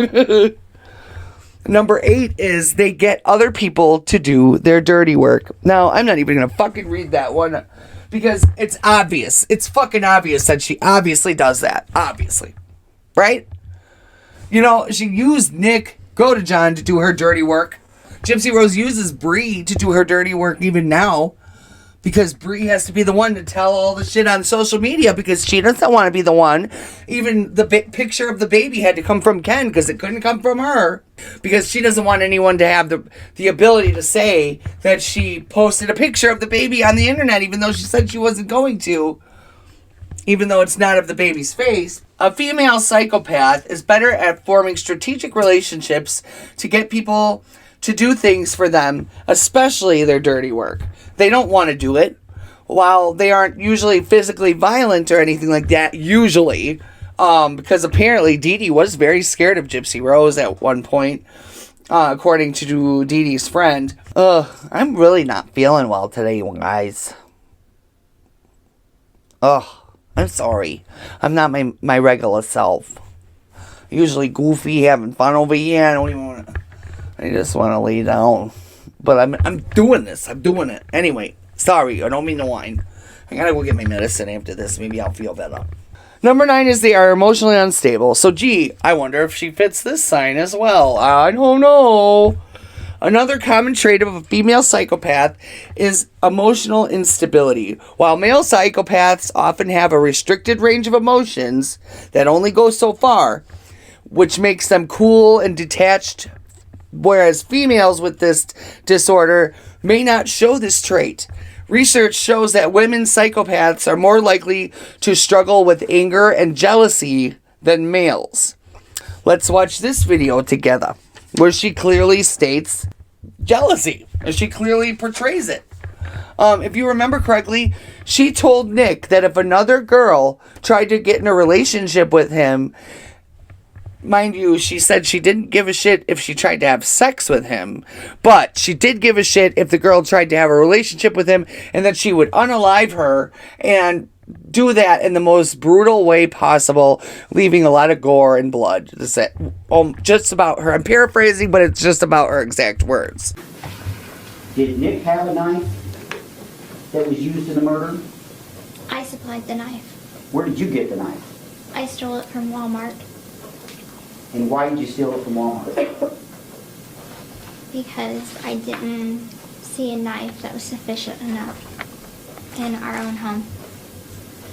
Number 8 is they get other people to do their dirty work. Now, I'm not even going to fucking read that one because it's obvious. It's fucking obvious that she obviously does that. Obviously. Right? You know, she used Nick Godejohn to do her dirty work. Gypsy Rose uses Bree to do her dirty work even now. Because Bree has to be the one to tell all the shit on social media because she doesn't want to be the one. Even the picture of the baby had to come from Ken because it couldn't come from her. Because she doesn't want anyone to have the ability to say that she posted a picture of the baby on the internet even though she said she wasn't going to. Even though it's not of the baby's face. A female psychopath is better at forming strategic relationships to get people to do things for them, especially their dirty work. They don't want to do it. While they aren't usually physically violent or anything like that, usually. Because apparently Dee Dee was very scared of Gypsy Rose at one point, according to Dee Dee's friend. I'm really not feeling well today, you guys. I'm sorry. I'm not my regular self. Usually goofy, having fun over here. I just want to lay down. But I'm doing this. I'm doing it. Anyway, sorry. I don't mean to whine. I gotta go get my medicine after this. Maybe I'll feel better. Number 9 is they are emotionally unstable. So, gee, I wonder if she fits this sign as well. I don't know. Another common trait of a female psychopath is emotional instability. While male psychopaths often have a restricted range of emotions that only go so far, which makes them cool and detached, whereas females with this disorder may not show this trait. Research shows that women psychopaths are more likely to struggle with anger and jealousy than males. Let's watch this video together, where she clearly states jealousy, and she clearly portrays it. If you remember correctly, she told Nick that if another girl tried to get in a relationship with him, mind you, she said she didn't give a shit if she tried to have sex with him, but she did give a shit if the girl tried to have a relationship with him, and that she would unalive her and do that in the most brutal way possible, leaving a lot of gore and blood. That's it. Just about her. I'm paraphrasing, but it's just about her exact words. Did Nick have a knife that was used in the murder? I supplied the knife. Where did you get the knife? I stole it from Walmart. And why did you steal it from Walmart? Because I didn't see a knife that was sufficient enough in our own home.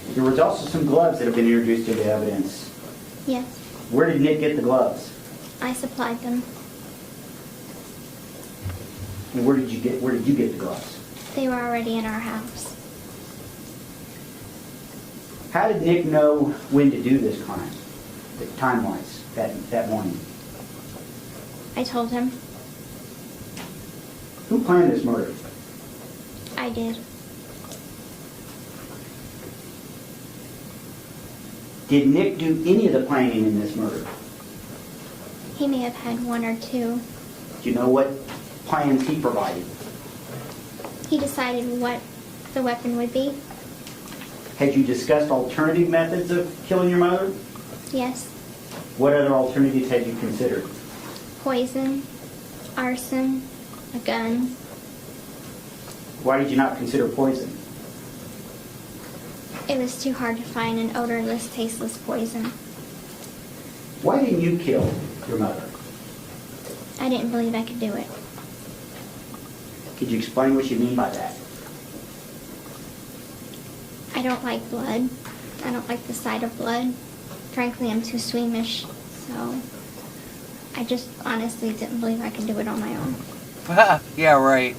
There was also some gloves that have been introduced into evidence. Yes. Where did Nick get the gloves? I supplied them. And where did you get the gloves? They were already in our house. How did Nick know when to do this crime, time-wise, that morning? I told him. Who planned this murder? I did. Did Nick do any of the planning in this murder? He may have had one or two. Do you know what plans he provided? He decided what the weapon would be. Had you discussed alternative methods of killing your mother? Yes. What other alternatives had you considered? Poison, arson, a gun. Why did you not consider poison? It was too hard to find an odorless, tasteless poison. Why didn't you kill your mother? I didn't believe I could do it. Could you explain what you mean by that? I don't like blood. I don't like the sight of blood. Frankly, I'm too squeamish, so I just honestly didn't believe I could do it on my own. Yeah, right.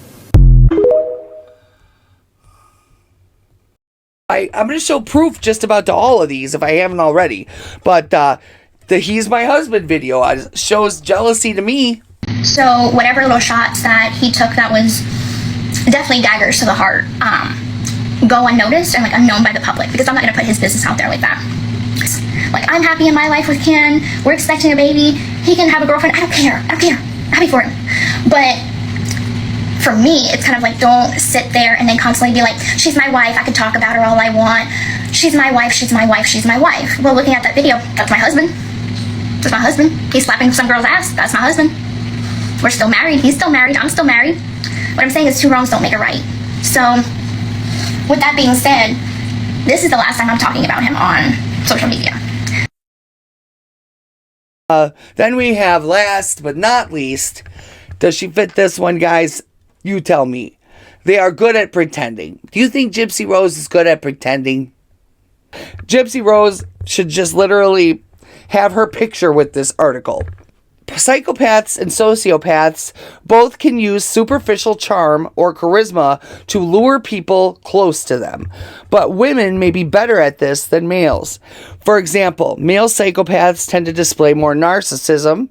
I'm going to show proof just about to all of these if I haven't already. But the He's My Husband video shows jealousy to me. So whatever little shots that he took that was definitely daggers to the heart go unnoticed and like unknown by the public, because I'm not going to put his business out there like that. Like, I'm happy in my life with Ken. We're expecting a baby. He can have a girlfriend. I don't care. I'm happy for him. But for me, it's kind of like, don't sit there and then constantly be like, she's my wife. I could talk about her all I want. She's my wife. She's my wife. She's my wife. Well, looking at that video, that's my husband. That's my husband. He's slapping some girl's ass. That's my husband. We're still married. He's still married. I'm still married. What I'm saying is two wrongs don't make a right. So with that being said, this is the last time I'm talking about him on social media. Then we have, last but not least, does she fit this one, guys? You tell me. They are good at pretending. Do you think Gypsy Rose is good at pretending? Gypsy Rose should just literally have her picture with this article. Psychopaths and sociopaths both can use superficial charm or charisma to lure people close to them, but women may be better at this than males. For example, male psychopaths tend to display more narcissism,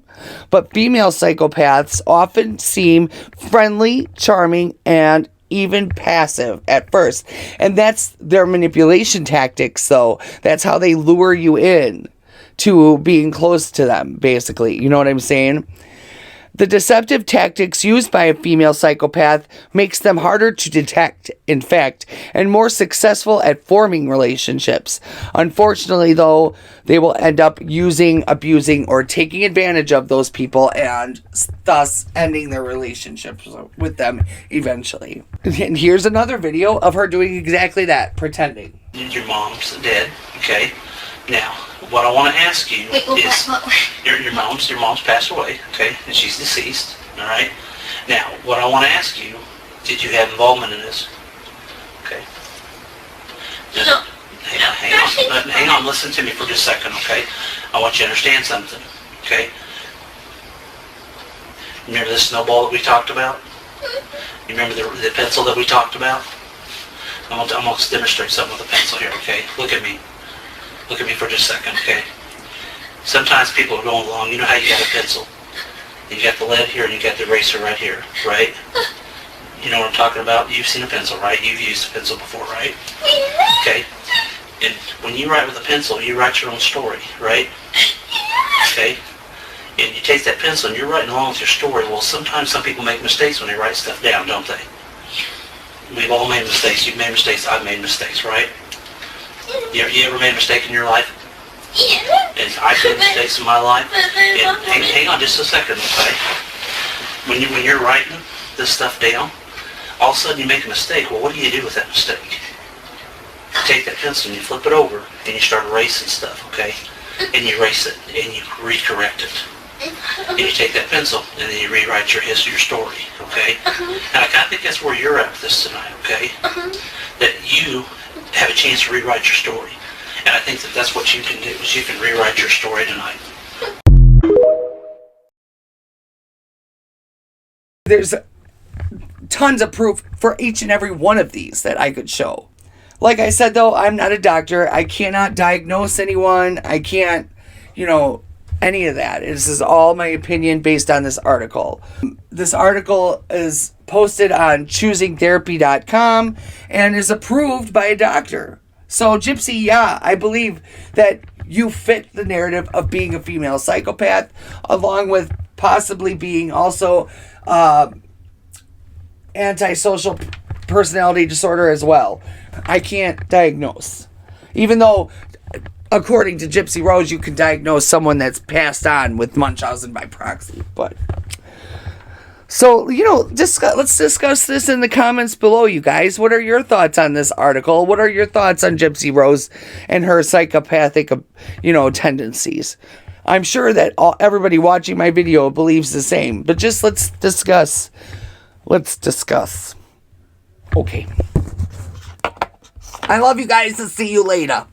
but female psychopaths often seem friendly, charming, and even passive at first. And that's their manipulation tactics, though. That's how they lure you in to being close to them, basically. You know what I'm saying? The deceptive tactics used by a female psychopath makes them harder to detect, in fact, and more successful at forming relationships. Unfortunately, though, they will end up using, abusing, or taking advantage of those people and thus ending their relationships with them eventually. And here's another video of her doing exactly that, pretending. Your mom's dead, okay? Now, what I want to ask you is, your mom's passed away, okay, and she's deceased, all right? Now, what I want to ask you, did you have involvement in this? Okay. No. Hang on, listen to me for just a second, okay? I want you to understand something, okay? Remember the snowball that we talked about? You remember the pencil that we talked about? I'm going to demonstrate something with a pencil here, okay? Look at me. Look at me for just a second, okay? Sometimes people are going along, you know how you got a pencil? You got the lead here and you got the eraser right here, right? You know what I'm talking about? You've seen a pencil, right? You've used a pencil before, right? Okay? And when you write with a pencil, you write your own story, right? Okay? And you take that pencil and you're writing along with your story. Well, sometimes some people make mistakes when they write stuff down, don't they? We've all made mistakes. You've made mistakes. I've made mistakes, right? You ever made a mistake in your life? And I've made mistakes in my life. And hang on just a second, okay? When you're writing this stuff down, all of a sudden you make a mistake. Well, what do you do with that mistake? You take that pencil and you flip it over and you start erasing stuff, okay? And you erase it and you recorrect it. And you take that pencil and then you rewrite your history, your story, okay? And I kind of think that's where you're at with this tonight, okay? That you have a chance to rewrite your story. And I think that that's what you can do, is you can rewrite your story tonight. There's tons of proof for each and every one of these that I could show. Like I said, though, I'm not a doctor. I cannot diagnose anyone. I can't, any of that. This is all my opinion based on this article. This article is posted on choosingtherapy.com and is approved by a doctor. So, Gypsy, yeah, I believe that you fit the narrative of being a female psychopath, along with possibly being also antisocial personality disorder as well. I can't diagnose. Even though, according to Gypsy Rose, you can diagnose someone that's passed on with Munchausen by proxy. But so, let's discuss this in the comments below, you guys. What are your thoughts on this article? What are your thoughts on Gypsy Rose and her psychopathic, tendencies? I'm sure that everybody watching my video believes the same, but just let's discuss. Let's discuss. Okay. I love you guys, and see you later.